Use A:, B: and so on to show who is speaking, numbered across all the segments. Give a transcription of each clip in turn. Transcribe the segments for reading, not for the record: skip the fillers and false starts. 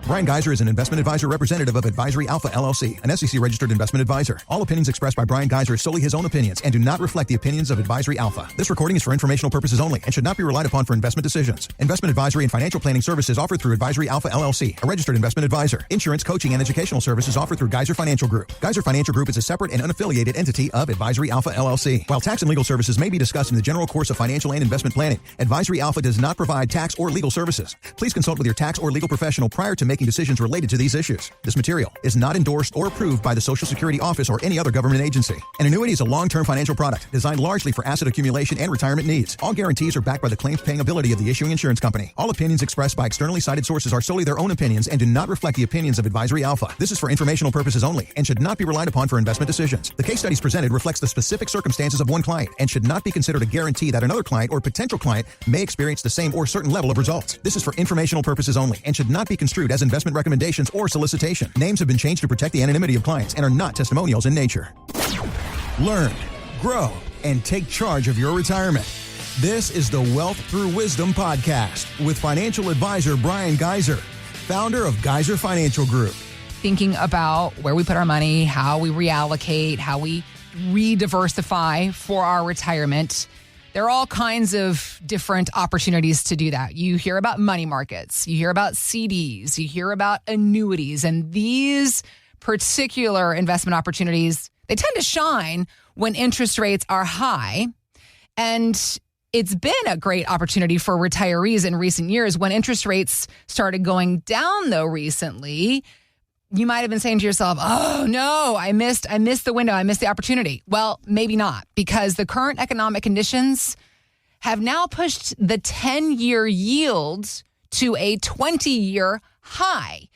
A: Bryan Gaiser is an investment advisor representative of Advisory Alpha LLC, an SEC-registered investment advisor. All opinions expressed by Bryan Gaiser are solely his own opinions and do not reflect the opinions of Advisory Alpha. This recording is for informational purposes only and should not be relied upon for investment decisions. Investment advisory and financial planning services offered through Advisory Alpha LLC, a registered investment advisor. Insurance, coaching, and educational services offered through Gaiser Financial Group. Gaiser Financial Group is a separate and unaffiliated entity of Advisory Alpha LLC. While tax and legal services may be discussed in the general course of financial and investment planning, Advisory Alpha does not provide tax or legal services. Please consult with your tax or legal professional prior to making decisions related to these issues. This material is not endorsed or approved by the Social Security Office or any other government agency. An annuity is a long-term financial product designed largely for asset accumulation and retirement needs. All guarantees are backed by the claims-paying ability of the issuing insurance company. All opinions expressed by externally cited sources are solely their own opinions and do not reflect the opinions of Advisory Alpha. This is for informational purposes only and should not be relied upon for investment decisions. The case studies presented reflects the specific circumstances of one client and should not be considered a guarantee that another client or potential client may experience the same or certain level of results. This is for informational purposes only and should not be construed as investment recommendations or solicitation. Names have been changed to protect the anonymity of clients and are not testimonials in nature. Learn, grow, and take charge of your retirement. This is the Wealth Through Wisdom podcast with financial advisor Bryan Gaiser, founder of Gaiser Financial Group.
B: Thinking about where we put our money, how we reallocate, how we re-diversify for our retirement. There are all kinds of different opportunities to do that. You hear about money markets, you hear about CDs, you hear about annuities, and these particular investment opportunities, they tend to shine when interest rates are high. And it's been a great opportunity for retirees in recent years. When interest rates started going down, though, recently, you might have been saying to yourself, oh, no, I missed the window. I missed the opportunity. Well, maybe not, because the current economic conditions have now pushed the 10-year yield to a 20-year high.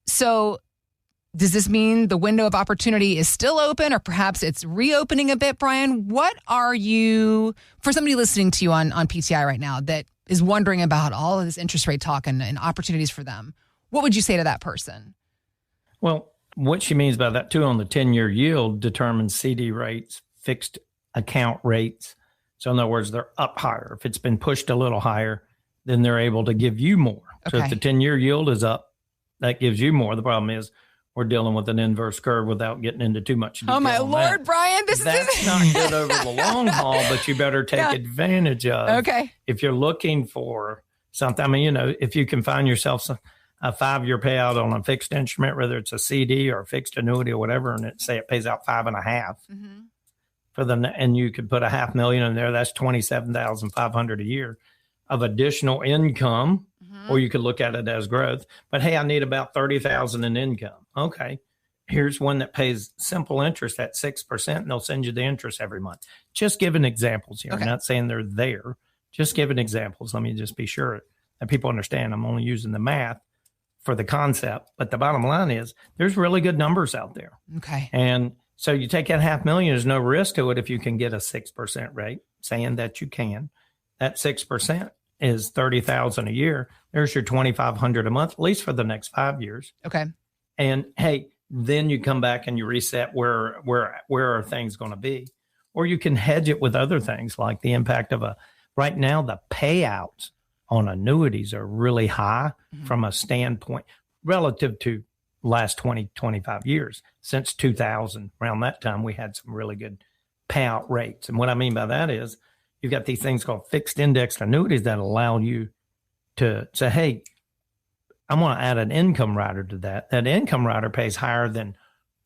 B: So does this mean the window of opportunity is still open, or perhaps it's reopening a bit, Bryan? What are you, for somebody listening to you on PTI right now that is wondering about all of this interest rate talk and opportunities for them, what would you say to that person?
C: Well, what she means by that, too, on the 10-year yield determines CD rates, fixed account rates. So in other words, they're up higher. If it's been pushed a little higher, then they're able to give you more. Okay. So if the 10-year yield is up, that gives you more. The problem is we're dealing with an inverse curve without getting into too much detail.
B: Oh, my Lord, Bryan.
C: That's not good over the long haul, but you better take advantage of.
B: Okay.
C: If you're looking for something, I mean, if you can find yourself a 5-year payout on a fixed instrument, whether it's a CD or a fixed annuity or whatever, and it pays out 5.5 and you could put $500,000 in there. That's $27,500 a year of additional income, or you could look at it as growth. But hey, I need about $30,000 in income. Okay, here's one that pays simple interest at 6%, and they'll send you the interest every month. Just giving examples here. Okay. I'm not saying they're there. Just giving examples. Let me just be sure that people understand. I'm only using the math for the concept, but the bottom line is there's really good numbers out there.
B: Okay.
C: And so you take that $500,000, there's no risk to it if you can get a 6% rate, saying that you can. That 6% is $30,000 a year. There's your $2,500 a month, at least for the next 5 years.
B: Okay.
C: And hey, then you come back and you reset where are things going to be, or you can hedge it with other things like the impact of right now, the payouts on annuities are really high from a standpoint relative to last 20, 25 years. Since 2000, around that time, we had some really good payout rates. And what I mean by that is you've got these things called fixed indexed annuities that allow you to say, hey, I'm going to add an income rider to that. That income rider pays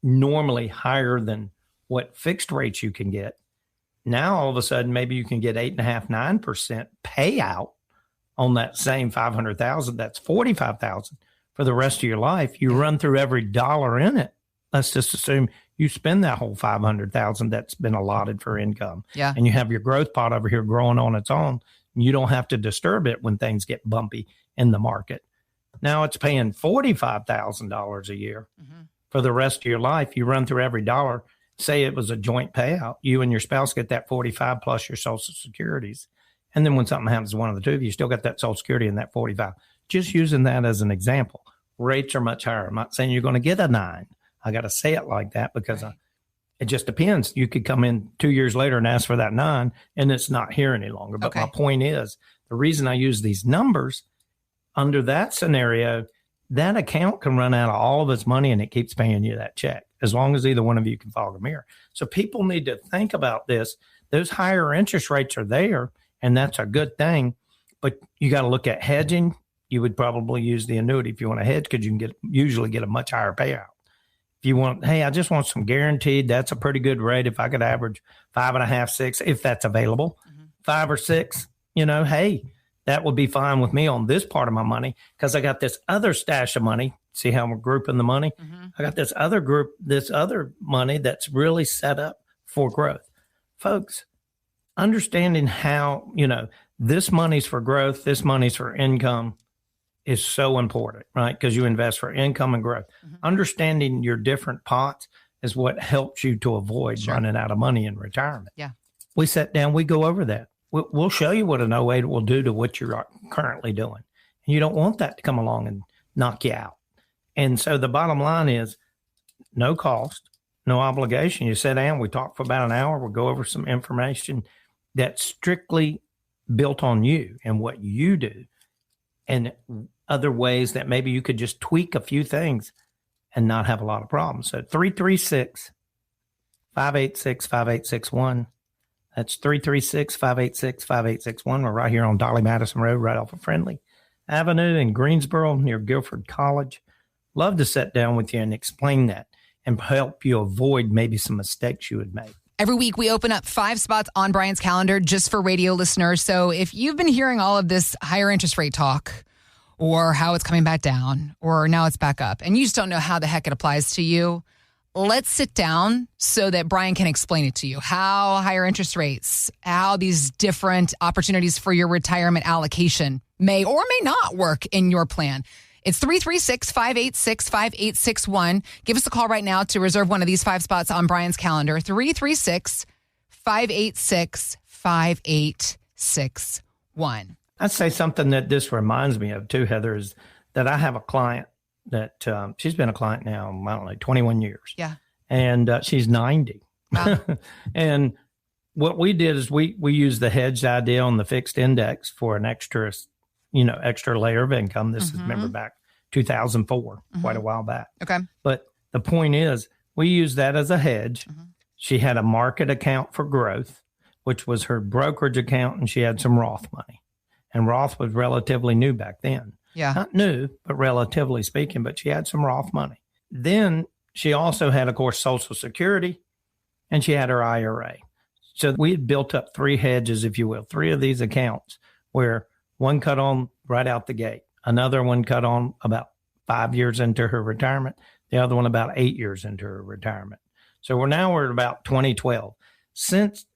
C: normally higher than what fixed rates you can get. Now, all of a sudden, maybe you can get 8.5%, 9% payout on that same $500,000. That's $45,000 for the rest of your life. You run through every dollar in it. Let's just assume you spend that whole $500,000 that's been allotted for income.
B: Yeah.
C: And you have your growth pot over here growing on its own. You don't have to disturb it when things get bumpy in the market. Now it's paying $45,000 a year for the rest of your life. You run through every dollar. Say it was a joint payout. You and your spouse get that 45 plus your Social Securities. And then when something happens to one of the two of you, you still got that Social Security and that 45. Just using that as an example. Rates are much higher. I'm not saying you're going to get a 9. I got to say it like that because it just depends. You could come in 2 years later and ask for that 9 and it's not here any longer. But my point is, the reason I use these numbers under that scenario, that account can run out of all of its money and it keeps paying you that check as long as either one of you can fog a mirror. So people need to think about this. Those higher interest rates are there, and that's a good thing. But you got to look at hedging. You would probably use the annuity if you want to hedge because you can usually get a much higher payout. If you want, hey, I just want some guaranteed, that's a pretty good rate. If I could average 5.5, 6, if that's available, 5 or 6, hey, that would be fine with me on this part of my money because I got this other stash of money. See how we're grouping the money? I got this other money that's really set up for growth. Folks, understanding how, this money's for growth, this money's for income is so important, right? Because you invest for income and growth. Understanding your different pots is what helps you to avoid running out of money in retirement.
B: Yeah.
C: We sit down, we go over that. We'll show you what an 08 will do to what you're currently doing. And you don't want that to come along and knock you out. And so the bottom line is no cost, no obligation. You sit down, we talk for about an hour, we'll go over some information that's strictly built on you and what you do and other ways that maybe you could just tweak a few things and not have a lot of problems. So 336-586-5861. That's 336-586-5861. We're right here on Dolly Madison Road, right off of Friendly Avenue in Greensboro near Guilford College. Love to sit down with you and explain that and help you avoid maybe some mistakes you would make.
B: Every week, we open up 5 spots on Bryan's calendar just for radio listeners. So if you've been hearing all of this higher interest rate talk or how it's coming back down or now it's back up and you just don't know how the heck it applies to you, let's sit down so that Bryan can explain it to you, how higher interest rates, how these different opportunities for your retirement allocation may or may not work in your plan. It's 336-586-5861. Give us a call right now to reserve one of these 5 spots on Bryan's calendar. 336-586-5861.
C: I'd say something that this reminds me of too, Heather, is that I have a client that she's been a client now, I don't know, 21 years.
B: Yeah.
C: And she's 90.
B: Wow.
C: And what we did is we used the hedged idea on the fixed index for an extra layer of income. This is, remember, back 2004, quite a while back.
B: Okay.
C: But the point is, we used that as a hedge. She had a market account for growth, which was her brokerage account, and she had some Roth money. And Roth was relatively new back then.
B: Yeah.
C: Not new, but relatively speaking, but she had some Roth money. Then she also had, of course, Social Security, and she had her IRA. So we had built up 3 hedges, if you will, 3 of these accounts where one cut on right out the gate. Another one cut on about 5 years into her retirement. The other one about 8 years into her retirement. So we're at about 2012. Since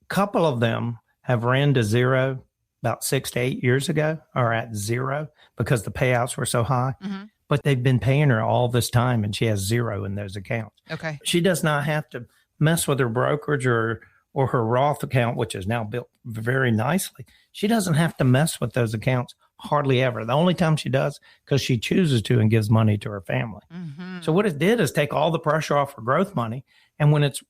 C: a couple of them have ran to zero about 6 to 8 years ago, or at zero because the payouts were so high. But they've been paying her all this time and she has zero in those accounts.
B: Okay.
C: She does not have to mess with her brokerage or her Roth account, which is now built very nicely. She doesn't have to mess with those accounts hardly ever. The only time she does, because she chooses to and gives money to her family. So what it did is take all the pressure off her growth money. And when it's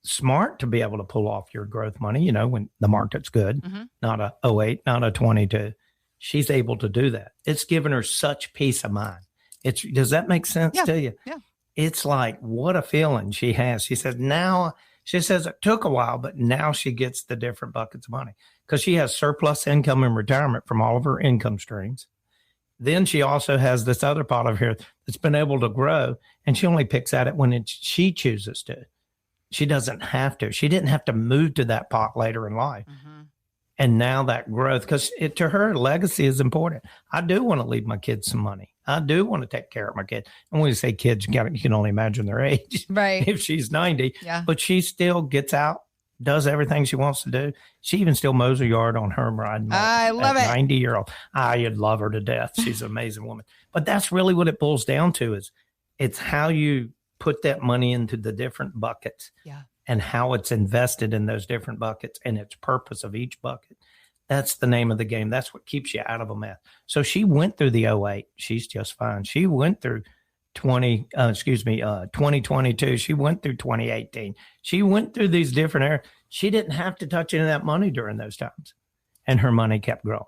C: smart to be able to pull off your growth money, when the market's good, not a 08, not a 22, she's able to do that. It's given her such peace of mind. Does that make sense to you?
B: Yeah.
C: It's like, what a feeling she has. She says it took a while, but now she gets the different buckets of money because she has surplus income in retirement from all of her income streams. Then she also has this other pot of here that's been able to grow, and she only picks at it when she chooses to. She doesn't have to. She didn't have to move to that pot later in life. And now that growth, because to her, legacy is important. I do want to leave my kids some money. I do want to take care of my kids. And when you say kids, you can only imagine their age.
B: Right.
C: If she's 90.
B: Yeah.
C: But she still gets out, does everything she wants to do. She even still mows her yard on her ride.
B: I love it.
C: 90-year-old. I'd love her to death. She's an amazing woman. But that's really what it boils down to is it's how you put that money into the different buckets.
B: Yeah.
C: And how it's invested in those different buckets and its purpose of each bucket. That's the name of the game. That's what keeps you out of a mess. So she went through the 08. She's just fine. She went through 2022. She went through 2018. She went through these different areas. She didn't have to touch any of that money during those times. And her money kept growing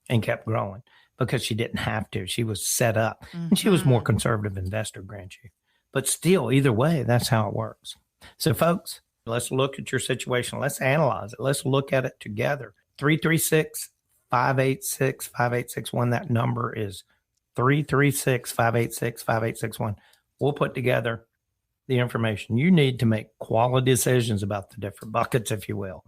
C: and kept growing. because she didn't have to. She was set up, and she was more conservative investor, grant you. But still, either way, that's how it works. So, folks, let's look at your situation. Let's analyze it. Let's look at it together. 336-586-5861. That number is 336-586-5861. We'll put together the information you need to make quality decisions about the different buckets, if you will.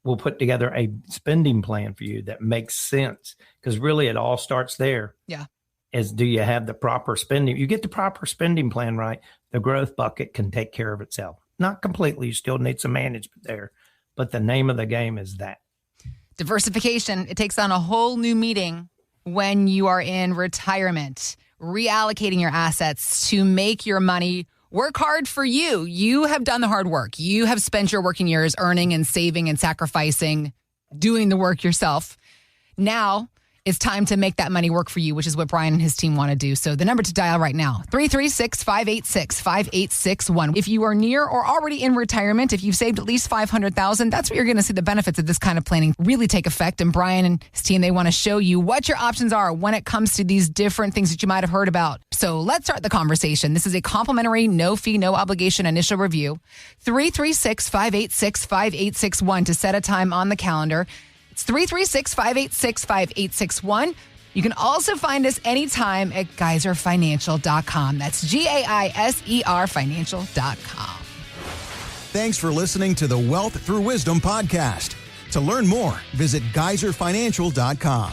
C: We'll put together a spending plan for you that makes sense, because really it all starts there.
B: Yeah.
C: Is, do you have the proper spending? You get the proper spending plan right, the growth bucket can take care of itself. Not completely. You still need some management there, but the name of the game is that.
B: Diversification. It takes on a whole new meaning when you are in retirement, reallocating your assets to make your money work hard for you. You have done the hard work. You have spent your working years earning and saving and sacrificing, doing the work yourself. Now it's time to make that money work for you, which is what Bryan and his team want to do. So the number to dial right now, 336-586-5861. If you are near or already in retirement, if you've saved at least $500,000, that's where you're going to see the benefits of this kind of planning really take effect. And Bryan and his team, they want to show you what your options are when it comes to these different things that you might have heard about. So let's start the conversation. This is a complimentary, no fee, no obligation initial review. 336-586-5861 to set a time on the calendar. It's 336-586-5861. You can also find us anytime at gaiserfinancial.com. That's GAISER financial.com.
A: Thanks for listening to the Wealth Through Wisdom podcast. To learn more, visit gaiserfinancial.com.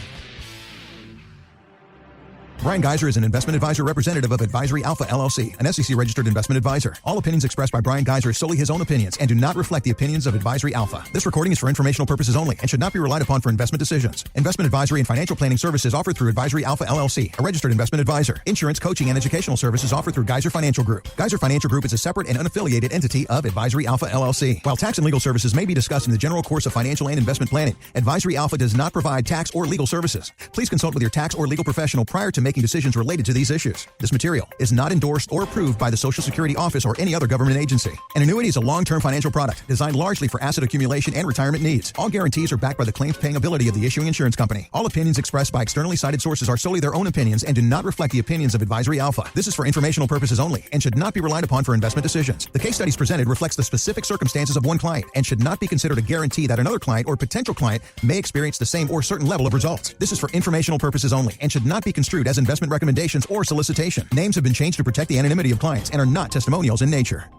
A: Bryan Gaiser is an investment advisor representative of Advisory Alpha LLC, an SEC-registered investment advisor. All opinions expressed by Bryan Gaiser are solely his own opinions and do not reflect the opinions of Advisory Alpha. This recording is for informational purposes only and should not be relied upon for investment decisions. Investment advisory and financial planning services offered through Advisory Alpha LLC, a registered investment advisor. Insurance, coaching, and educational services offered through Gaiser Financial Group. Gaiser Financial Group is a separate and unaffiliated entity of Advisory Alpha LLC. While tax and legal services may be discussed in the general course of financial and investment planning, Advisory Alpha does not provide tax or legal services. Please consult with your tax or legal professional prior to making decisions related to these issues. This material is not endorsed or approved by the Social Security Office or any other government agency. An annuity is a long-term financial product designed largely for asset accumulation and retirement needs. All guarantees are backed by the claims-paying ability of the issuing insurance company. All opinions expressed by externally cited sources are solely their own opinions and do not reflect the opinions of Advisory Alpha. This is for informational purposes only and should not be relied upon for investment decisions. The case studies presented reflects the specific circumstances of one client and should not be considered a guarantee that another client or potential client may experience the same or certain level of results. This is for informational purposes only and should not be construed as investment recommendations or solicitation. Names have been changed to protect the anonymity of clients and are not testimonials in nature.